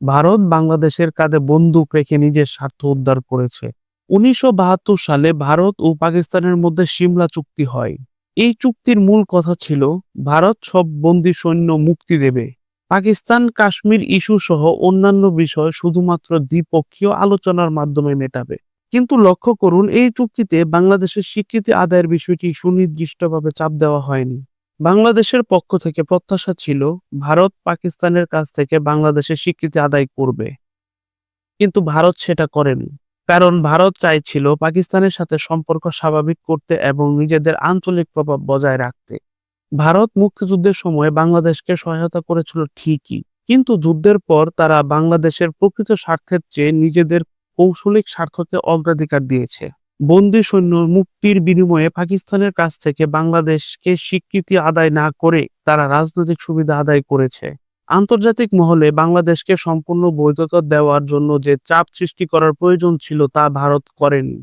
ভারত বাংলাদেশের কাঁধে বন্দুক রেখে নিজের স্বার্থ উদ্ধার করেছে। ১৯৭২ সালে ভারত ও পাকিস্তানের মধ্যে সিমলা চুক্তি হয়। এই চুক্তির মূল কথা ছিল ভারত সব বন্দী সৈন্য মুক্তি দেবে। পাকিস্তান কাশ্মীর ইস্যু সহ অন্যান্য বিষয় শুধুমাত্র দ্বিপক্ষীয় আলোচনার মাধ্যমে মেটাবে। কিন্তু লক্ষ্য করুন, এই চুক্তিতে বাংলাদেশের স্বীকৃতি আদায়ের বিষয়টি সুনির্দিষ্টভাবে চাপ দেওয়া হয়নি। বাংলাদেশের পক্ষ থেকে প্রত্যাশা ছিল ভারত পাকিস্তানের কাছ থেকে বাংলাদেশের স্বীকৃতি আদায় করবে, কিন্তু ভারত সেটা করেনি। কারণ ভারত চাইছিল পাকিস্তানের সাথে সম্পর্ক স্বাভাবিক করতে এবং নিজেদের আঞ্চলিক প্রভাব বজায় রাখতে। ভারত মুক্তিযুদ্ধের সময় বাংলাদেশকে সহায়তা করেছিল ঠিকই, কিন্তু যুদ্ধের পর তারা বাংলাদেশের প্রকৃত স্বার্থের চেয়ে নিজেদের কৌশলিক স্বার্থকে অগ্রাধিকার দিয়েছে। বন্দী সৈন্য মুক্তির বিনিময়ে পাকিস্তানের কাছ থেকে বাংলাদেশকে স্বীকৃতি আদায় না করে তারা রাজনৈতিক সুবিধা আদায় করেছে। আন্তর্জাতিক মহলে বাংলাদেশকে সম্পূর্ণ বৈধতা দেওয়ার জন্য যে চাপ সৃষ্টি করার প্রয়োজন ছিল তা ভারত করেনি।